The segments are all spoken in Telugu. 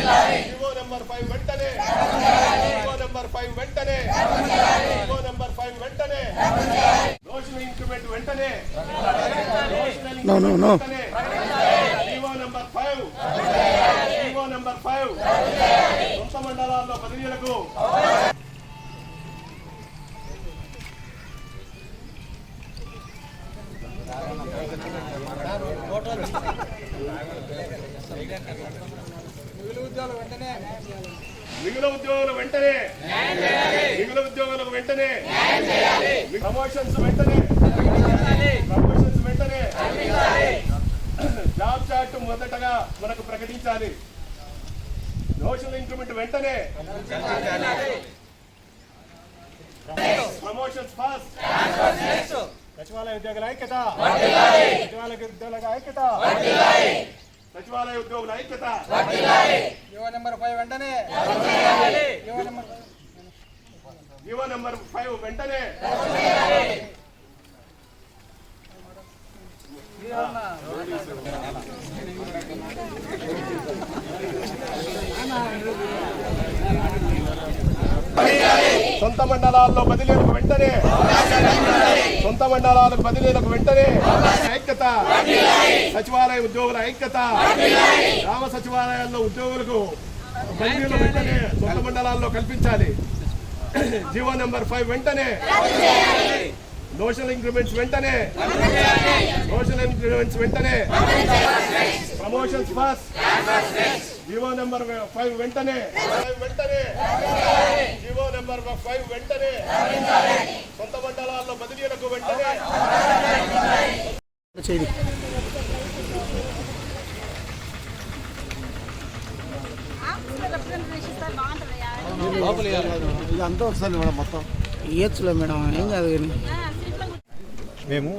జీవో నెంబర్ 5 వెంటనే జీవో నెంబర్ 5 వెంటనే జీవో నెంబర్ 5 వెంటనే నోషనల్ ఇంక్రిమెంట్ వెంటనే no GO number 5 GO number 5 సొంత మండలాల్లో బదిలీలకు మిగిలిన ఉద్యోగులకు వెంటనే ప్రమోషన్స్ వెంటనే జాబ్ చార్ట్ మొదటగా మనకు ప్రకటించాలి. నోషనల్ ఇంక్రిమెంట్ వెంటనే ప్రమోషన్స్ ఫాస్ట్. సచివాలయ ఉద్యోగుల ఐక్యత సచివాలయ ఉద్యోగుల ఐక్యత జీవో నెంబర్ 5 వెంటనే జీవో నెంబర్ 5 వెంటనే సొంత మండలాల్లో బదిలీలకు వెంటనే ఐక్యత. సచివాలయ ఉద్యోగుల ఐక్యత. గ్రామ సచివాలయాల్లో ఉద్యోగులకు బదిలీలు వెంటనే సొంత మండలాల్లో కల్పించాలి. జీవో నెంబర్ 5 వెంటనే. నోషనల్ ఇంక్రిమెంట్స్ వెంటనే ప్రమోషన్స్ ఫాస్ట్. జీవో నెంబర్ 5 వెంటనే జీవో నెంబర్ 5 వెంటనే సొంత మండలాల్లో బదిలీలకు వెంటనే అంతా వస్తుంది మేడం, మొత్తం ఇయ్యచ్చులే మేడం, ఏం కాదు. మేము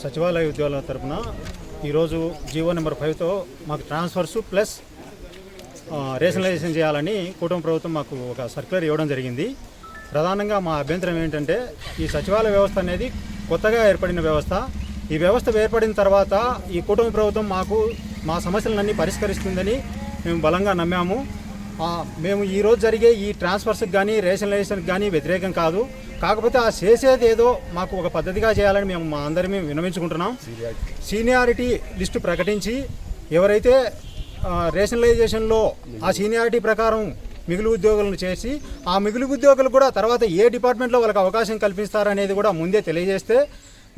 సచివాలయ ఉద్యోగుల తరఫున ఈరోజు జీవో నెంబర్ 5తో మాకు ట్రాన్స్ఫర్స్ ప్లస్ రేషనలైజేషన్ చేయాలని కూటమి ప్రభుత్వం మాకు ఒక సర్క్యులర్ ఇవ్వడం జరిగింది. ప్రధానంగా మా అభ్యంతరం ఏంటంటే ఈ సచివాలయ వ్యవస్థ అనేది కొత్తగా ఏర్పడిన వ్యవస్థ. ఈ వ్యవస్థ ఏర్పడిన తర్వాత ఈ కూటమి ప్రభుత్వం మా సమస్యలన్నీ పరిష్కరిస్తుందని మేము బలంగా నమ్మాము. మేము ఈరోజు జరిగే ఈ ట్రాన్స్ఫర్స్కి కానీ రేషనలైజేషన్కి కానీ వ్యతిరేకం కాదు. కాకపోతే ఆ చేసేది ఏదో మాకు ఒక పద్ధతిగా చేయాలని మేము మా అందరినీ విన్నవించుకుంటున్నాం. సీనియారిటీ లిస్టు ప్రకటించి ఎవరైతే రేషనలైజేషన్లో ఆ సీనియారిటీ ప్రకారం మిగులు ఉద్యోగులను చేసి ఆ మిగులు ఉద్యోగులు కూడా తర్వాత ఏ డిపార్ట్మెంట్లో వాళ్ళకి అవకాశం కల్పిస్తారనేది కూడా ముందే తెలియజేస్తే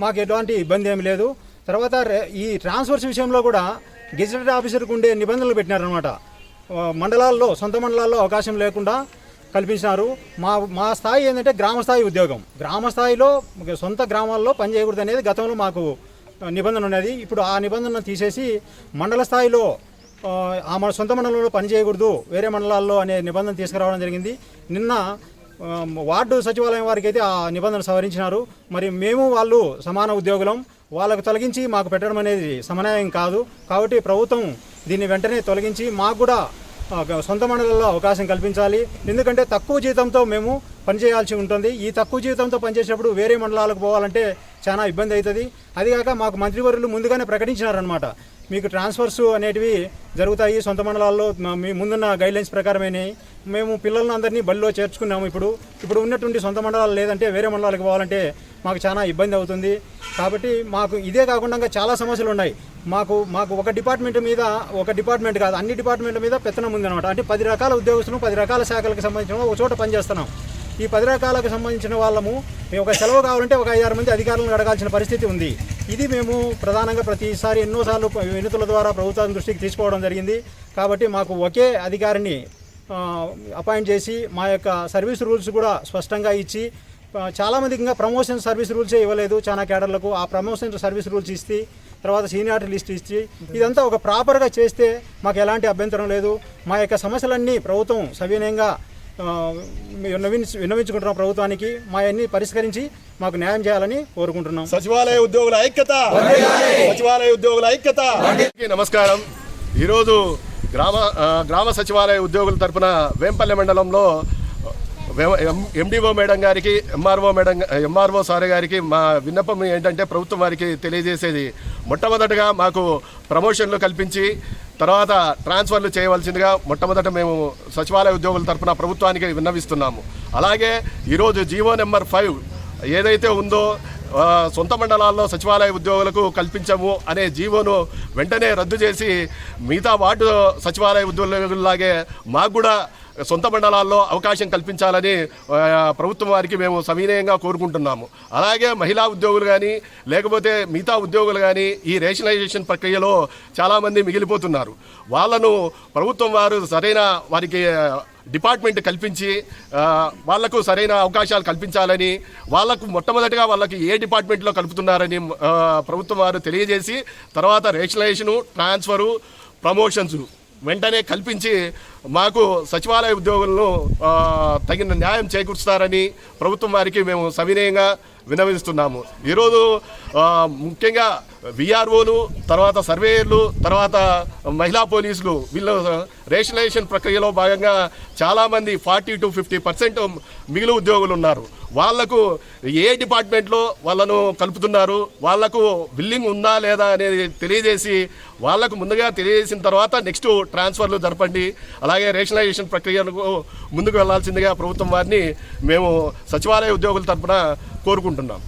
మాకు ఎటువంటి ఇబ్బంది ఏమి లేదు. తర్వాత ఈ ట్రాన్స్ఫర్స్ విషయంలో కూడా గెజిటెడ్ ఆఫీసర్కి ఉండే నిబంధనలు పెట్టినారనమాట. మండలాల్లో సొంత మండలాల్లో అవకాశం లేకుండా కల్పించినారు. మా స్థాయి ఏంటంటే గ్రామ స్థాయి ఉద్యోగం. గ్రామ స్థాయిలో సొంత గ్రామాల్లో పనిచేయకూడదు అనేది గతంలో మాకు నిబంధన ఉన్నది. ఇప్పుడు ఆ నిబంధనను తీసేసి మండల స్థాయిలో మన సొంత మండలంలో పనిచేయకూడదు, వేరే మండలాల్లో అనే నిబంధన తీసుకురావడం జరిగింది. నిన్న వార్డు సచివాలయం వారికి అయితే ఆ నిబంధన సవరించినారు. మరి మేము వాళ్ళు సమాన ఉద్యోగులం, వాళ్ళకు తొలగించి మాకు పెట్టడం అనేది సమన్వయం కాదు. కాబట్టి ప్రభుత్వం దీన్ని వెంటనే తొలగించి మాకు కూడా సొంత మండలంలో అవకాశం కల్పించాలి. ఎందుకంటే తక్కువ జీతంతో మేము పనిచేయాల్సి ఉంటుంది. ఈ తక్కువ జీతంతో పనిచేసేటప్పుడు వేరే మండలాలకు పోవాలంటే చాలా ఇబ్బంది అవుతుంది. అదిగాక మాకు మంత్రివర్యులు ముందుగానే ప్రకటించినారనమాట, మీకు ట్రాన్స్ఫర్స్ అనేటివి జరుగుతాయి సొంత మండలాల్లో, మీ ముందున్న గైడ్లైన్స్ ప్రకారమైనవి. మేము పిల్లలను అందరినీ బడిలో చేర్చుకున్నాము. ఇప్పుడు ఉన్నటువంటి సొంత మండలాలు లేదంటే వేరే మండలాలకు పోవాలంటే మాకు చాలా ఇబ్బంది అవుతుంది. కాబట్టి మాకు ఇదే కాకుండా చాలా సమస్యలు ఉన్నాయి. మాకు ఒక డిపార్ట్మెంట్ కాదు, అన్ని డిపార్ట్మెంట్ల మీద పెత్తనం ఉందన్నమాట. అంటే 10 రకాల ఉద్యోగస్తులు 10 రకాల శాఖలకు సంబంధించిన ఒక చోట పనిచేస్తున్నాం. ఈ 10 రకాలకు సంబంధించిన వాళ్ళము ఒక సెలవు కావాలంటే ఒక 5-6 మంది అధికారులను అడగాల్సిన పరిస్థితి ఉంది. ఇది మేము ప్రధానంగా ప్రతిసారి ఎన్నోసార్లు వినతుల ద్వారా ప్రభుత్వం దృష్టికి తీసుకోవడం జరిగింది. కాబట్టి మాకు ఒకే అధికారిని అపాయింట్ చేసి మా యొక్క సర్వీస్ రూల్స్ కూడా స్పష్టంగా ఇచ్చి, చాలామందికి ఇంకా ప్రమోషన్ సర్వీస్ రూల్సే ఇవ్వలేదు చాలా క్యాడర్లకు. ఆ ప్రమోషన్ సర్వీస్ రూల్స్ ఇస్తే తర్వాత సీనియారిటీ లిస్ట్ ఇచ్చి ఇదంతా ఒక ప్రాపర్గా చేస్తే మాకు ఎలాంటి అభ్యంతరం లేదు. మా యొక్క సమస్యలన్నీ ప్రభుత్వం సవినయంగా విన్నవించుకుంటున్నాం ప్రభుత్వానికి. మా అన్ని పరిష్కరించి మాకు న్యాయం చేయాలని కోరుకుంటున్నాం. సచివాలయ ఉద్యోగుల ఐక్యత. నమస్కారం. ఈరోజు గ్రామ సచివాలయ ఉద్యోగుల తరఫున వేంపల్లె మండలంలో ఎండిఓ మేడం గారికి, ఎంఆర్ఓ సార్ గారికి మా విన్నపం ఏంటంటే ప్రభుత్వం వారికి తెలియజేసేది, మొట్టమొదటగా మాకు ప్రమోషన్లు కల్పించి తర్వాత ట్రాన్స్ఫర్లు చేయవలసిందిగా మొట్టమొదట మేము సచివాలయ ఉద్యోగుల తరఫున ప్రభుత్వానికి విన్నవిస్తున్నాము. అలాగే ఈరోజు జీవో నెంబర్ 5 ఏదైతే ఉందో సొంత మండలాల్లో సచివాలయ ఉద్యోగులకు కల్పించము అనే జీవోను వెంటనే రద్దు చేసి మిగతా వార్డు సచివాలయ ఉద్యోగులలాగే మాకు కూడా సొంత మండలాల్లో అవకాశం కల్పించాలని ప్రభుత్వం వారికి మేము సవినయంగా కోరుకుంటున్నాము. అలాగే మహిళా ఉద్యోగులు కానీ లేకపోతే మిగతా ఉద్యోగులు కానీ ఈ రేషనలైజేషన్ ప్రక్రియలో చాలామంది మిగిలిపోతున్నారు. వాళ్ళను ప్రభుత్వం వారు సరైన వారికి డిపార్ట్మెంట్ కల్పించి వాళ్లకు సరైన అవకాశాలు కల్పించాలని, వాళ్లకు మొట్టమొదటిగా వాళ్ళకి ఏ డిపార్ట్మెంట్లో కలుపుతున్నారని ప్రభుత్వం వారు తెలియజేసి తర్వాత రేషనలైజేషను, ట్రాన్స్ఫరు, ప్రమోషన్స్ వెంటనే కల్పించి మాకు సచివాలయ ఉద్యోగులను తగిన న్యాయం చేకూరుస్తారని ప్రభుత్వం వారికి మేము సవినయంగా విన్నవిస్తున్నాము. ఈరోజు ముఖ్యంగా విఆర్ఓలు, తర్వాత సర్వేయర్లు, తర్వాత మహిళా పోలీసులు వీళ్ళు రేషనలైజేషన్ ప్రక్రియలో భాగంగా చాలామంది 40 to 50% మిగిలి ఉద్యోగులు ఉన్నారు. వాళ్లకు ఏ డిపార్ట్మెంట్లో వాళ్ళను కలుపుతున్నారు, వాళ్లకు బిల్లింగ్ ఉందా లేదా అనేది తెలియజేసి వాళ్లకు ముందుగా తెలియజేసిన తర్వాత నెక్స్ట్ ట్రాన్స్ఫర్లు జరపండి, అలాగే రేషనలైజేషన్ ప్రక్రియలకు ముందుకు వెళ్లాల్సిందిగా ప్రభుత్వం వారిని మేము సచివాలయ ఉద్యోగుల తరఫున కోరుకుంటున్నాం.